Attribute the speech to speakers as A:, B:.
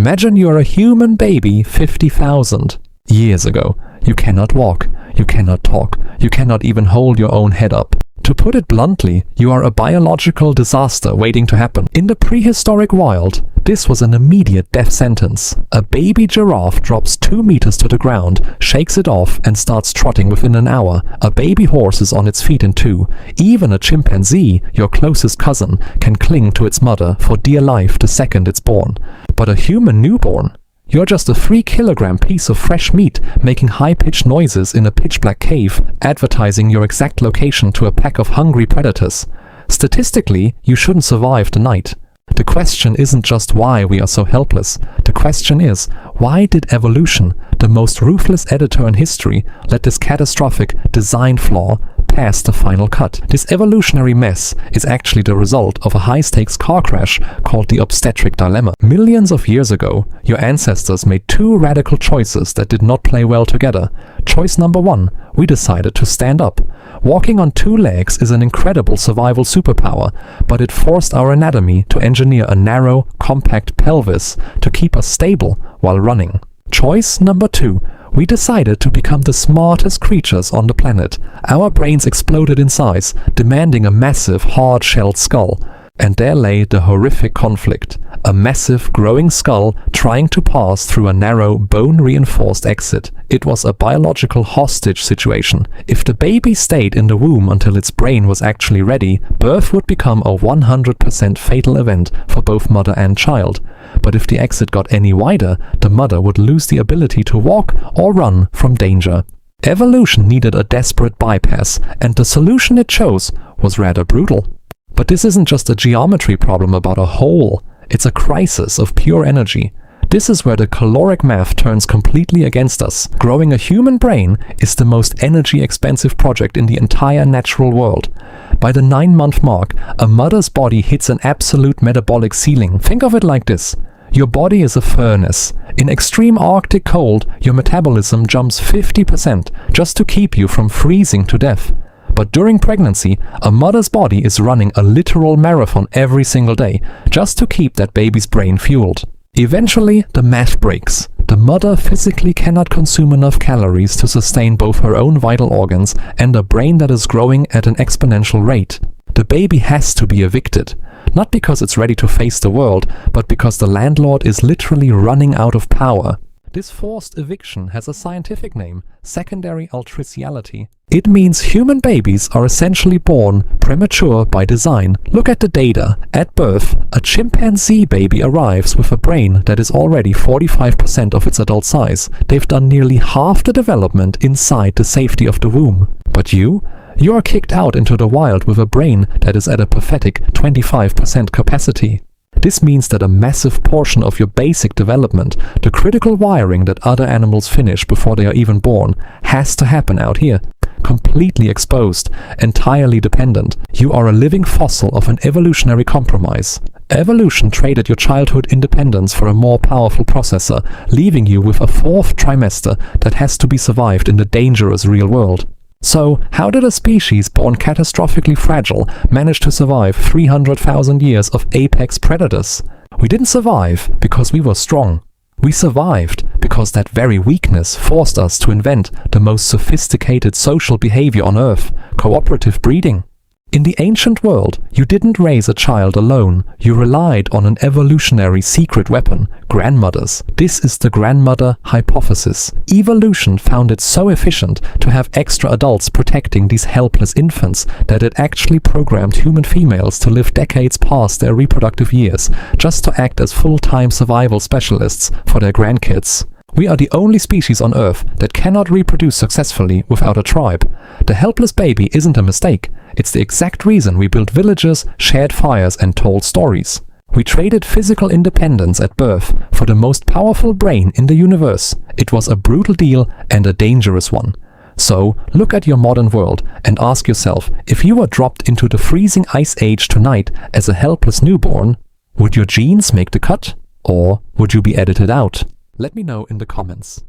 A: Imagine you're a human baby 50,000 years ago. You cannot walk, you cannot talk, you cannot even hold your own head up. To put it bluntly, you are a biological disaster waiting to happen. In the prehistoric wild, this was an immediate death sentence. A baby giraffe drops 2 meters to the ground, shakes it off, and starts trotting within an hour. A baby horse is on its feet in 2. Even a chimpanzee, your closest cousin, can cling to its mother for dear life the second it's born. But a human newborn? You're just a 3-kilogram piece of fresh meat making high-pitched noises in a pitch-black cave, advertising your exact location to a pack of hungry predators. Statistically, you shouldn't survive the night. The question isn't just why we are so helpless. The question is, why did evolution, the most ruthless editor in history, let this catastrophic design flaw pass the final cut? This evolutionary mess is actually the result of a high-stakes car crash called the Obstetric Dilemma. Millions of years ago, your ancestors made 2 radical choices that did not play well together. Choice number 1, we decided to stand up. Walking on 2 legs is an incredible survival superpower, but it forced our anatomy to engineer a narrow, compact pelvis to keep us stable while running. Choice number 2, we decided to become the smartest creatures on the planet. Our brains exploded in size, demanding a massive, hard-shelled skull. And there lay the horrific conflict. A massive, growing skull trying to pass through a narrow, bone-reinforced exit. It was a biological hostage situation. If the baby stayed in the womb until its brain was actually ready, birth would become a 100% fatal event for both mother and child. But if the exit got any wider, the mother would lose the ability to walk or run from danger. Evolution needed a desperate bypass, and the solution it chose was rather brutal. But this isn't just a geometry problem about a hole, it's a crisis of pure energy. This is where the caloric math turns completely against us. Growing a human brain is the most energy-expensive project in the entire natural world. By the 9-month mark, a mother's body hits an absolute metabolic ceiling. Think of it like this. Your body is a furnace. In extreme Arctic cold, your metabolism jumps 50% just to keep you from freezing to death. But during pregnancy, a mother's body is running a literal marathon every single day, just to keep that baby's brain fueled. Eventually, the math breaks. The mother physically cannot consume enough calories to sustain both her own vital organs and a brain that is growing at an exponential rate. The baby has to be evicted. Not because it's ready to face the world, but because the landlord is literally running out of power. This forced eviction has a scientific name, Secondary Altriciality. It means human babies are essentially born premature by design. Look at the data. At birth, a chimpanzee baby arrives with a brain that is already 45% of its adult size. They've done nearly half the development inside the safety of the womb. But you are kicked out into the wild with a brain that is at a pathetic 25% capacity. This means that a massive portion of your basic development, the critical wiring that other animals finish before they are even born, has to happen out here. Completely exposed, entirely dependent. You are a living fossil of an evolutionary compromise. Evolution traded your childhood independence for a more powerful processor, leaving you with a 4th trimester that has to be survived in the dangerous real world. So, how did a species born catastrophically fragile manage to survive 300,000 years of apex predators? We didn't survive because we were strong. We survived because that very weakness forced us to invent the most sophisticated social behavior on Earth, cooperative breeding. In the ancient world, you didn't raise a child alone. You relied on an evolutionary secret weapon, grandmothers. This is the grandmother hypothesis. Evolution found it so efficient to have extra adults protecting these helpless infants that it actually programmed human females to live decades past their reproductive years, just to act as full-time survival specialists for their grandkids. We are the only species on Earth that cannot reproduce successfully without a tribe. The helpless baby isn't a mistake. It's the exact reason we built villages, shared fires, and told stories. We traded physical independence at birth for the most powerful brain in the universe. It was a brutal deal and a dangerous one. So, look at your modern world and ask yourself, if you were dropped into the freezing ice age tonight as a helpless newborn, would your genes make the cut? Or would you be edited out? Let me know in the comments.